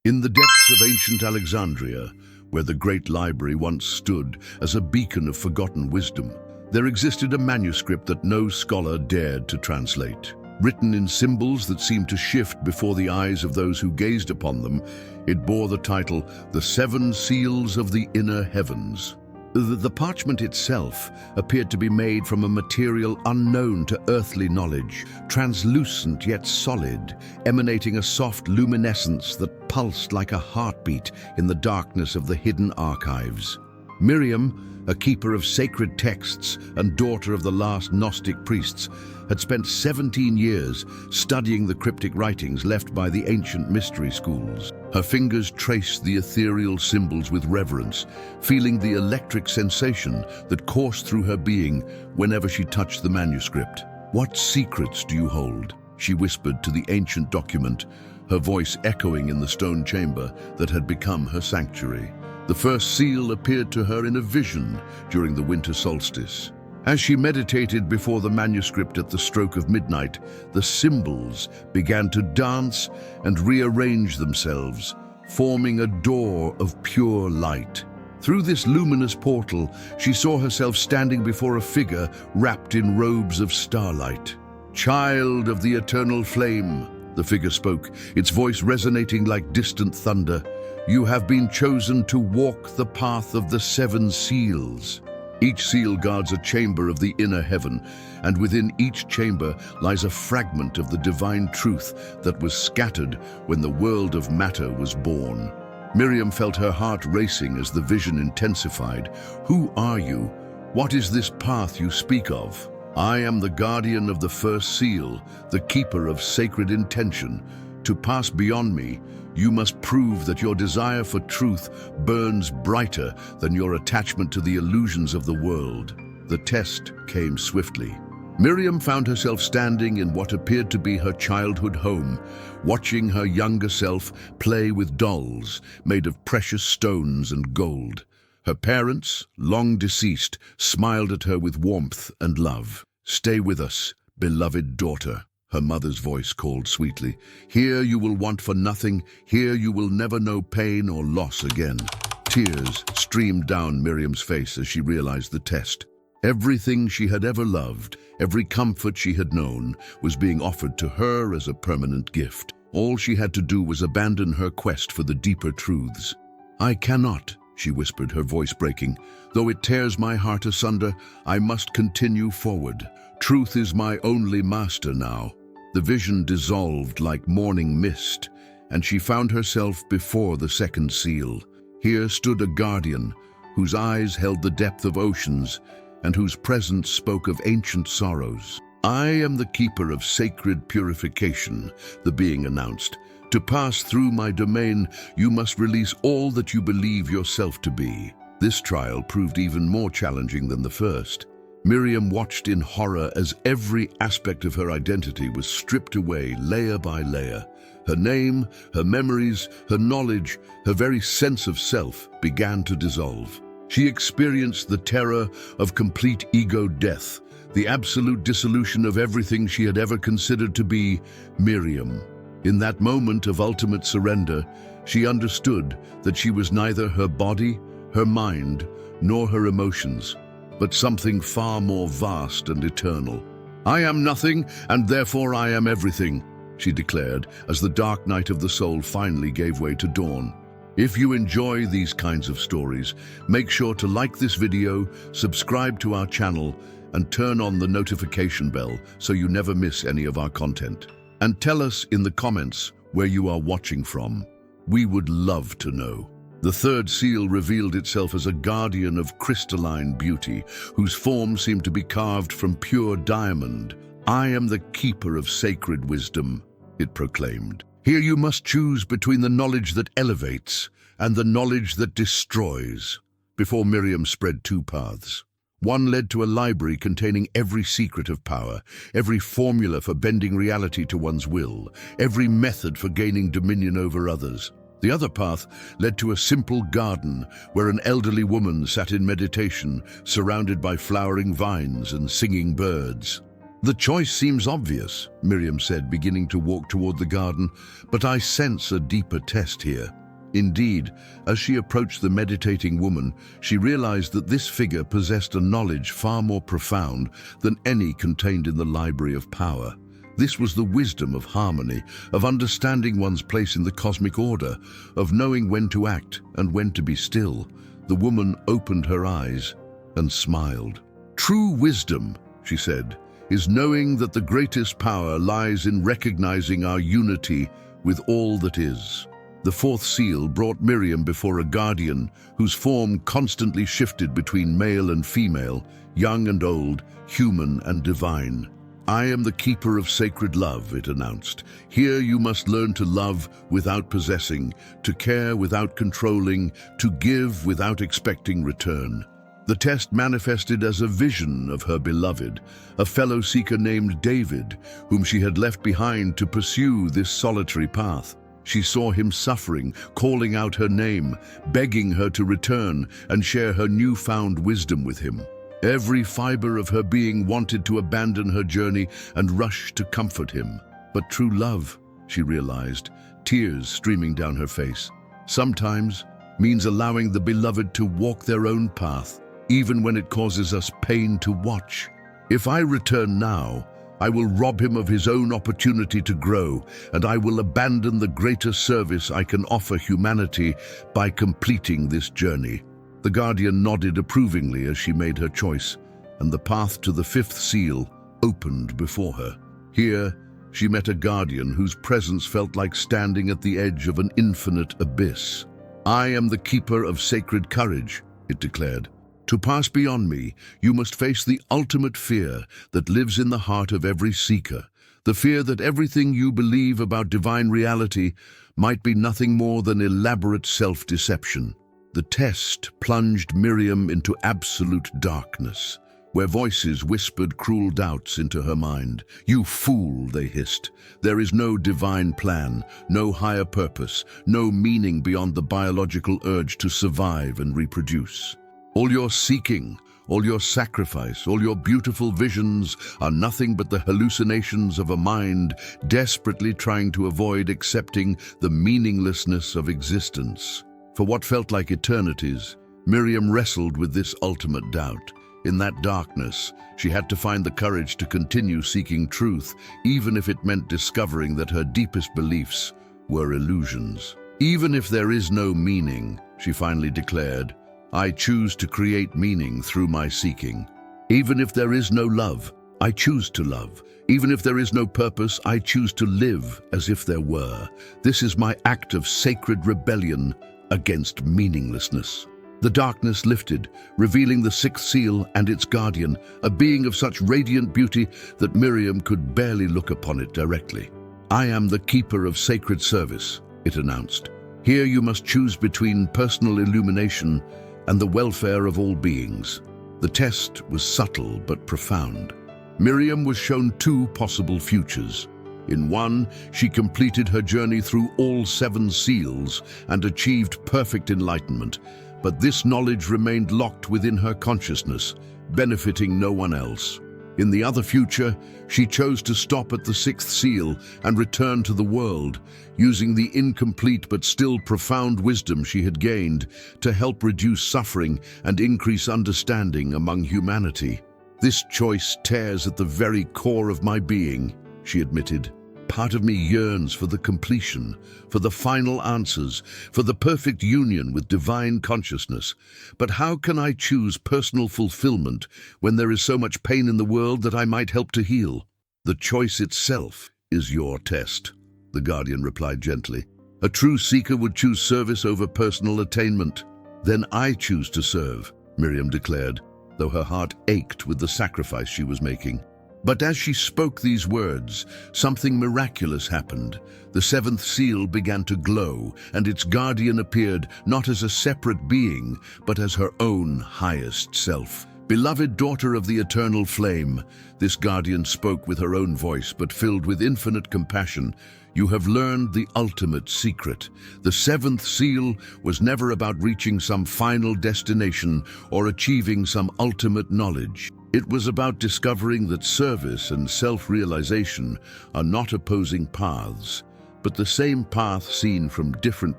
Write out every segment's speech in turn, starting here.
In the depths of ancient Alexandria, where the great library once stood as a beacon of forgotten wisdom, there existed a manuscript that no scholar dared to translate. Written in symbols that seemed to shift before the eyes of those who gazed upon them, it bore the title, The Seven Seals of the Inner Heavens. The parchment itself appeared to be made from a material unknown to earthly knowledge, translucent yet solid, emanating a soft luminescence that pulsed like a heartbeat in the darkness of the hidden archives. Miriam, a keeper of sacred texts and daughter of the last Gnostic priests, had spent 17 years studying the cryptic writings left by the ancient mystery schools. Her fingers traced the ethereal symbols with reverence, feeling the electric sensation that coursed through her being whenever she touched the manuscript. "What secrets do you hold?" she whispered to the ancient document, her voice echoing in the stone chamber that had become her sanctuary. The first seal appeared to her in a vision during the winter solstice. As she meditated before the manuscript at the stroke of midnight, the symbols began to dance and rearrange themselves, forming a door of pure light. Through this luminous portal, she saw herself standing before a figure wrapped in robes of starlight. "Child of the eternal flame," the figure spoke, its voice resonating like distant thunder. "You have been chosen to walk the path of the seven seals." Each seal guards a chamber of the inner heaven, and within each chamber lies a fragment of the divine truth that was scattered when the world of matter was born. Miriam felt her heart racing as the vision intensified. "Who are you? What is this path you speak of?" "I am the guardian of the first seal, the keeper of sacred intention. To pass beyond me, you must prove that your desire for truth burns brighter than your attachment to the illusions of the world." The test came swiftly. Miriam found herself standing in what appeared to be her childhood home, watching her younger self play with dolls made of precious stones and gold. Her parents, long deceased, smiled at her with warmth and love. "Stay with us, beloved daughter," her mother's voice called sweetly. "Here you will want for nothing. Here you will never know pain or loss again." Tears streamed down Miriam's face as she realized the test. Everything she had ever loved, every comfort she had known, was being offered to her as a permanent gift. All she had to do was abandon her quest for the deeper truths. "I cannot," she whispered, her voice breaking. "Though it tears my heart asunder, I must continue forward. Truth is my only master now." The vision dissolved like morning mist, and she found herself before the second seal. Here stood a guardian, whose eyes held the depth of oceans, and whose presence spoke of ancient sorrows. "I am the keeper of sacred purification," the being announced. "To pass through my domain, you must release all that you believe yourself to be." This trial proved even more challenging than the first. Miriam watched in horror as every aspect of her identity was stripped away layer by layer. Her name, her memories, her knowledge, her very sense of self began to dissolve. She experienced the terror of complete ego death, the absolute dissolution of everything she had ever considered to be Miriam. In that moment of ultimate surrender, she understood that she was neither her body, her mind, nor her emotions, but something far more vast and eternal. "I am nothing, and therefore I am everything," she declared as the dark night of the soul finally gave way to dawn. If you enjoy these kinds of stories, make sure to like this video, subscribe to our channel, and turn on the notification bell so you never miss any of our content. And tell us in the comments where you are watching from. We would love to know. The third seal revealed itself as a guardian of crystalline beauty, whose form seemed to be carved from pure diamond. "I am the keeper of sacred wisdom," it proclaimed. "Here you must choose between the knowledge that elevates and the knowledge that destroys." Before Miriam spread two paths. One led to a library containing every secret of power, every formula for bending reality to one's will, every method for gaining dominion over others. The other path led to a simple garden where an elderly woman sat in meditation, surrounded by flowering vines and singing birds. "The choice seems obvious," Miriam said, beginning to walk toward the garden, "but I sense a deeper test here." Indeed, as she approached the meditating woman, she realized that this figure possessed a knowledge far more profound than any contained in the Library of Power. This was the wisdom of harmony, of understanding one's place in the cosmic order, of knowing when to act and when to be still. The woman opened her eyes and smiled. "True wisdom," she said, "is knowing that the greatest power lies in recognizing our unity with all that is." The fourth seal brought Miriam before a guardian whose form constantly shifted between male and female, young and old, human and divine. "I am the keeper of sacred love," it announced. "Here you must learn to love without possessing, to care without controlling, to give without expecting return." The test manifested as a vision of her beloved, a fellow seeker named David, whom she had left behind to pursue this solitary path. She saw him suffering, calling out her name, begging her to return and share her newfound wisdom with him. Every fiber of her being wanted to abandon her journey and rush to comfort him. But true love, she realized, tears streaming down her face, sometimes means allowing the beloved to walk their own path, even when it causes us pain to watch. "If I return now, I will rob him of his own opportunity to grow, and I will abandon the greater service I can offer humanity by completing this journey." The guardian nodded approvingly as she made her choice, and the path to the fifth seal opened before her. Here, she met a guardian whose presence felt like standing at the edge of an infinite abyss. "I am the keeper of sacred courage," it declared. "To pass beyond me, you must face the ultimate fear that lives in the heart of every seeker, the fear that everything you believe about divine reality might be nothing more than elaborate self-deception." The test plunged Miriam into absolute darkness, where voices whispered cruel doubts into her mind. "You fool," they hissed. "There is no divine plan, no higher purpose, no meaning beyond the biological urge to survive and reproduce. All your seeking, all your sacrifice, all your beautiful visions are nothing but the hallucinations of a mind desperately trying to avoid accepting the meaninglessness of existence." For what felt like eternities, Miriam wrestled with this ultimate doubt. In that darkness, she had to find the courage to continue seeking truth, even if it meant discovering that her deepest beliefs were illusions. "Even if there is no meaning," she finally declared, "I choose to create meaning through my seeking. Even if there is no love, I choose to love. Even if there is no purpose, I choose to live as if there were. This is my act of sacred rebellion against meaninglessness." The darkness lifted, revealing the sixth seal and its guardian, a being of such radiant beauty that Miriam could barely look upon it directly. "I am the keeper of sacred service," it announced. "Here you must choose between personal illumination and the welfare of all beings." The test was subtle but profound. Miriam was shown two possible futures. In one, she completed her journey through all 7 seals and achieved perfect enlightenment, but this knowledge remained locked within her consciousness, benefiting no one else. In the other future, she chose to stop at the 6th seal and return to the world, using the incomplete but still profound wisdom she had gained to help reduce suffering and increase understanding among humanity. "This choice tears at the very core of my being," she admitted. "Part of me yearns for the completion, for the final answers, for the perfect union with divine consciousness. But how can I choose personal fulfillment when there is so much pain in the world that I might help to heal?" "The choice itself is your test," the guardian replied gently. "A true seeker would choose service over personal attainment." "Then I choose to serve," Miriam declared, though her heart ached with the sacrifice she was making. But as she spoke these words, something miraculous happened. The 7th seal began to glow, and its guardian appeared not as a separate being, but as her own highest self. "Beloved daughter of the eternal flame," this guardian spoke with her own voice, but filled with infinite compassion, "you have learned the ultimate secret. The 7th seal was never about reaching some final destination or achieving some ultimate knowledge. It was about discovering that service and self-realization are not opposing paths, but the same path seen from different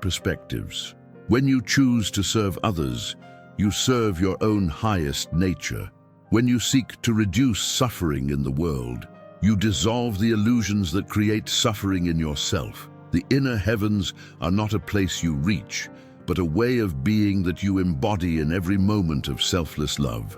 perspectives. When you choose to serve others, you serve your own highest nature. When you seek to reduce suffering in the world, you dissolve the illusions that create suffering in yourself. The inner heavens are not a place you reach, but a way of being that you embody in every moment of selfless love.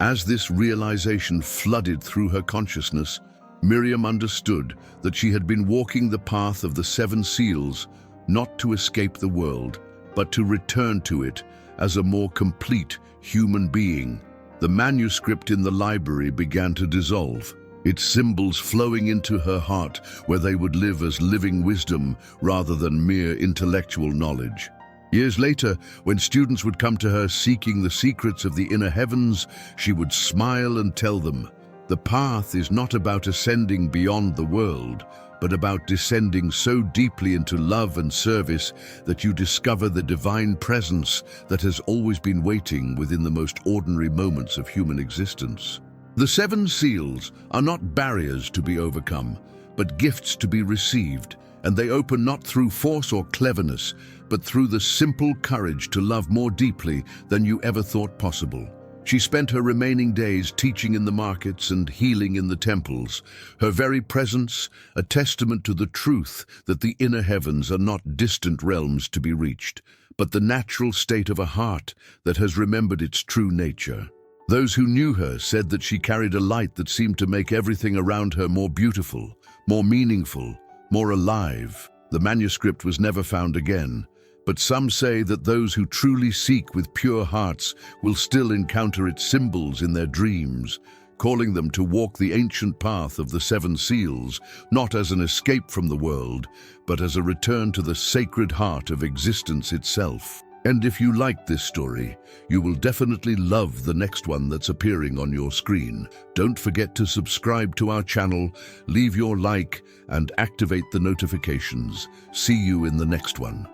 As this realization flooded through her consciousness, Miriam understood that she had been walking the path of the seven seals, not to escape the world, but to return to it as a more complete human being. The manuscript in the library began to dissolve, its symbols flowing into her heart where they would live as living wisdom rather than mere intellectual knowledge. Years later, when students would come to her seeking the secrets of the inner heavens, she would smile and tell them, "The path is not about ascending beyond the world, but about descending so deeply into love and service that you discover the divine presence that has always been waiting within the most ordinary moments of human existence." The seven seals are not barriers to be overcome, but gifts to be received, and they open not through force or cleverness, but through the simple courage to love more deeply than you ever thought possible. She spent her remaining days teaching in the markets and healing in the temples, her very presence a testament to the truth that the inner heavens are not distant realms to be reached, but the natural state of a heart that has remembered its true nature. Those who knew her said that she carried a light that seemed to make everything around her more beautiful, more meaningful, more alive. The manuscript was never found again, but some say that those who truly seek with pure hearts will still encounter its symbols in their dreams, calling them to walk the ancient path of the seven seals, not as an escape from the world, but as a return to the sacred heart of existence itself. And if you like this story, you will definitely love the next one that's appearing on your screen. Don't forget to subscribe to our channel, leave your like, and activate the notifications. See you in the next one.